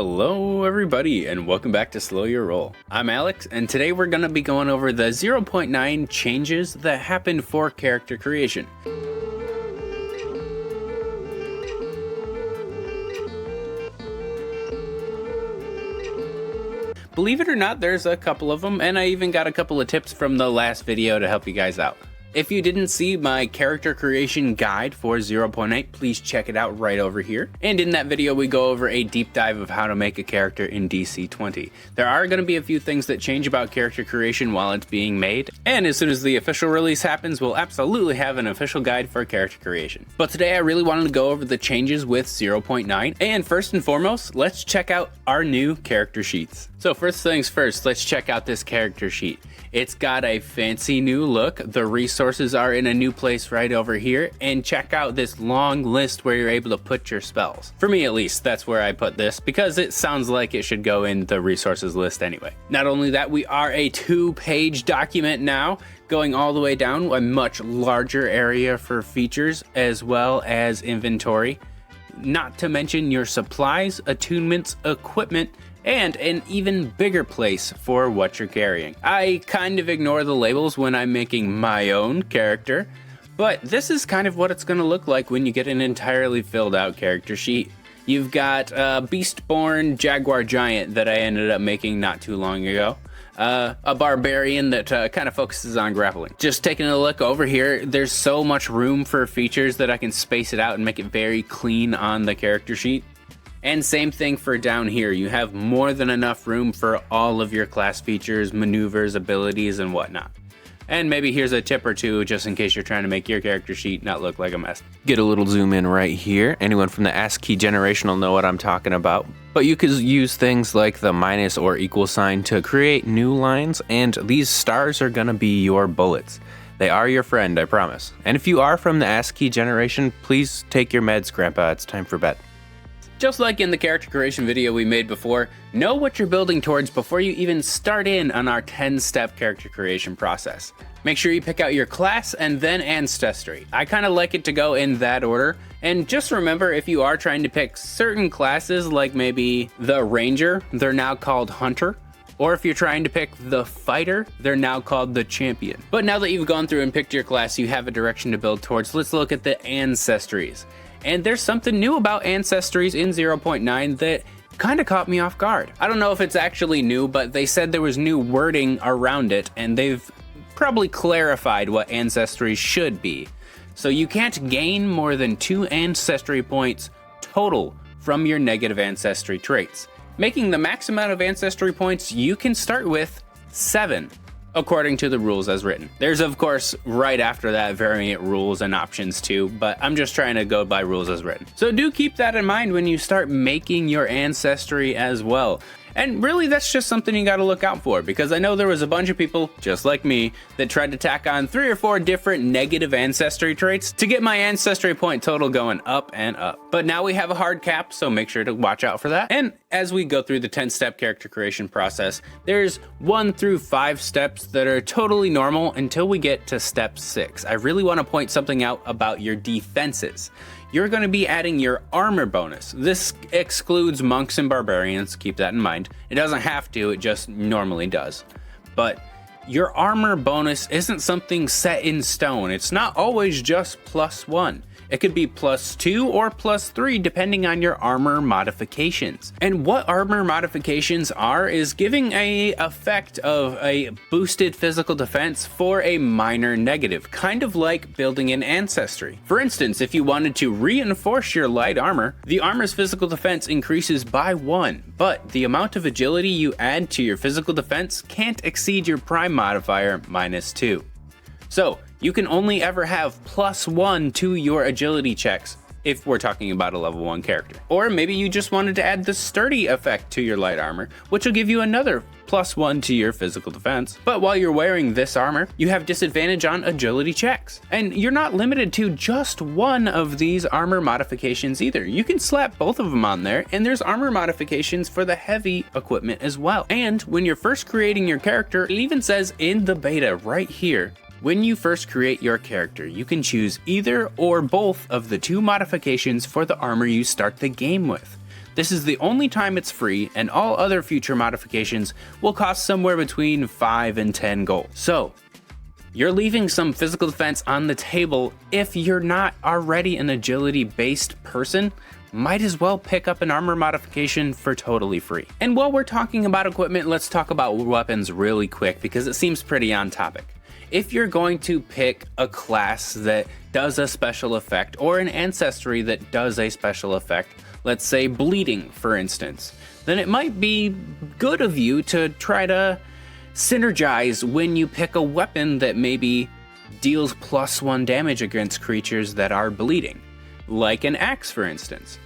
Hello everybody and welcome back to Slow Your Roll. I'm Alex and today we're going to be going over the 0.9 changes that happen for character creation. Believe it or not, there's a couple of them, and I even got a couple of tips from the last video to help you guys out. If you didn't see my character creation guide for 0.8, please check it out right over here. And in that video, we go over a deep dive of how to make a character in DC20. There are going to be a few things that change about character creation while it's being made, and as soon as the official release happens, we'll absolutely have an official guide for character creation. But today, I really wanted to go over the changes with 0.9, and first and foremost, let's check out our new character sheets. So first things first, let's check out this character sheet. It's got a fancy new look. The resources are in a new place right over here, and check out this long list where you're able to put your spells. For me at least, that's where I put this because it sounds like it should go in the resources list anyway. Not only that, we are a 2-page document now, going all the way down, a much larger area for features as well as inventory. Not to mention your supplies, attunements, equipment, and an even bigger place for what you're carrying. I kind of ignore the labels when I'm making my own character, but this is kind of what it's going to look like when you get an entirely filled out character sheet. You've got a Beastborn Jaguar Giant that I ended up making not too long ago. A barbarian that kind of focuses on grappling. Just taking a look over here, there's so much room for features that I can space it out and make it very clean on the character sheet. And same thing for down here. You have more than enough room for all of your class features, maneuvers, abilities, and whatnot. And maybe here's a tip or two just in case you're trying to make your character sheet not look like a mess. Get a little zoom in right here. Anyone from the ASCII generation will know what I'm talking about. But you could use things like the minus or equal sign to create new lines, and these stars are gonna be your bullets. They are your friend, I promise. And if you are from the ASCII generation, please take your meds, Grandpa. It's time for bed. Just like in the character creation video we made before, know what you're building towards before you even start in on our 10-step character creation process. Make sure you pick out your class and then Ancestry. I kind of like it to go in that order. And just remember, if you are trying to pick certain classes, like maybe the Ranger, they're now called Hunter. Or if you're trying to pick the Fighter, they're now called the Champion. But now that you've gone through and picked your class, you have a direction to build towards. Let's look at the Ancestries. And there's something new about Ancestries in 0.9 that kind of caught me off guard. I don't know if it's actually new, but they said there was new wording around it, and they've probably clarified what Ancestries should be. So you can't gain more than 2 Ancestry points total from your negative Ancestry traits, making the max amount of Ancestry points you can start with 7. According to the rules as written. There's of course right after that variant rules and options too, but I'm just trying to go by rules as written. So do keep that in mind when you start making your Ancestry as well. And really that's just something you gotta look out for, because I know there was a bunch of people, just like me, that tried to tack on 3 or 4 different negative Ancestry traits to get my Ancestry point total going up and up. But now we have a hard cap, so make sure to watch out for that. And as we go through the 10-step character creation process, there's 1 through 5 steps that are totally normal until we get to step 6. I really wanna point something out about your defenses. You're going to be adding your armor bonus. This excludes monks and barbarians, keep that in mind. It doesn't have to, it just normally does. But your armor bonus isn't something set in stone. It's not always just +1. It could be +2 or +3 depending on your armor modifications. And what armor modifications are is giving a effect of a boosted physical defense for a minor negative, kind of like building an Ancestry. For instance, if you wanted to reinforce your light armor, the armor's physical defense increases by 1, but the amount of agility you add to your physical defense can't exceed your prime modifier -2. So, you can only ever have +1 to your agility checks if we're talking about a level 1 character. Or maybe you just wanted to add the sturdy effect to your light armor, which will give you another +1 to your physical defense. But while you're wearing this armor, you have disadvantage on agility checks. And you're not limited to just one of these armor modifications either. You can slap both of them on there, and there's armor modifications for the heavy equipment as well. And when you're first creating your character, it even says in the beta right here, when you first create your character, you can choose either or both of the 2 modifications for the armor you start the game with. This is the only time it's free, and all other future modifications will cost somewhere between 5 and 10 gold. So, you're leaving some physical defense on the table. If you're not already an agility-based person, might as well pick up an armor modification for totally free. And while we're talking about equipment, let's talk about weapons really quick because it seems pretty on topic. If you're going to pick a class that does a special effect or an ancestry that does a special effect, let's say bleeding for instance, then it might be good of you to try to synergize when you pick a weapon that maybe deals +1 damage against creatures that are bleeding, like an axe for instance.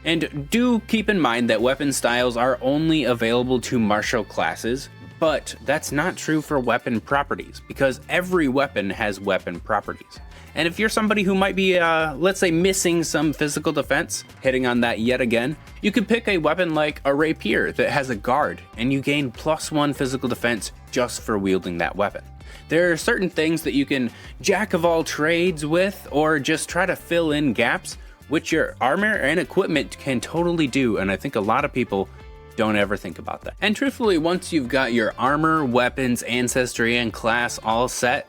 And do keep in mind that weapon styles are only available to martial classes, but that's not true for weapon properties, because every weapon has weapon properties. And if you're somebody who might be, let's say, missing some physical defense, hitting on that yet again, you could pick a weapon like a rapier that has a guard, and you gain +1 physical defense just for wielding that weapon. There are certain things that you can jack of all trades with, or just try to fill in gaps, which your armor and equipment can totally do, and I think a lot of people don't ever think about that. And truthfully, once you've got your armor, weapons, ancestry, and class all set,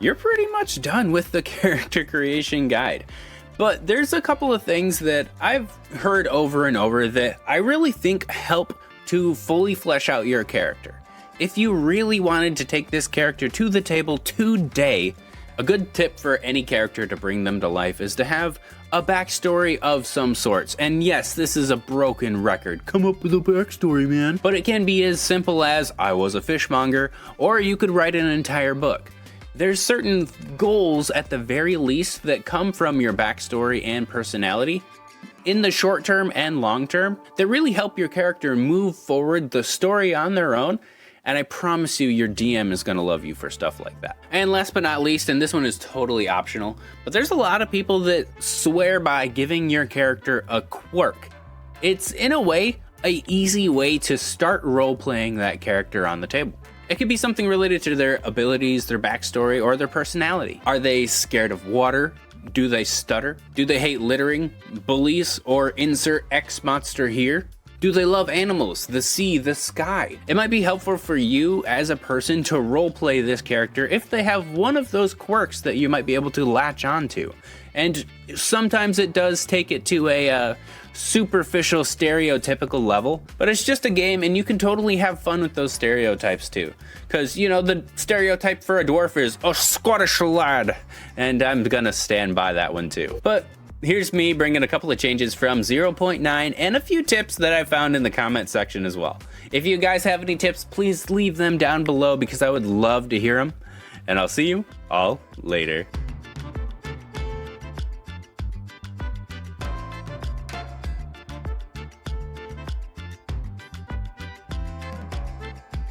you're pretty much done with the character creation guide. But there's a couple of things that I've heard over and over that I really think help to fully flesh out your character. If you really wanted to take this character to the table today, a good tip for any character to bring them to life is to have a backstory of some sorts. And yes, this is a broken record. Come up with a backstory, man. But it can be as simple as, I was a fishmonger, or you could write an entire book. There's certain goals at the very least that come from your backstory and personality in the short term and long term that really help your character move forward the story on their own. And I promise you, your DM is gonna love you for stuff like that. And last but not least, and this one is totally optional, but there's a lot of people that swear by giving your character a quirk. It's, in a way, an easy way to start role-playing that character on the table. It could be something related to their abilities, their backstory, or their personality. Are they scared of water? Do they stutter? Do they hate littering, bullies, or insert X monster here? Do they love animals, the sea, the sky? It might be helpful for you as a person to roleplay this character if they have one of those quirks that you might be able to latch onto. And sometimes it does take it to a superficial stereotypical level, but it's just a game and you can totally have fun with those stereotypes too. Cause you know, the stereotype for a dwarf is a Scottish lad, and I'm gonna stand by that one too. But here's me bringing a couple of changes from 0.9 and a few tips that I found in the comment section as well. If you guys have any tips, please leave them down below because I would love to hear them. And I'll see you all later.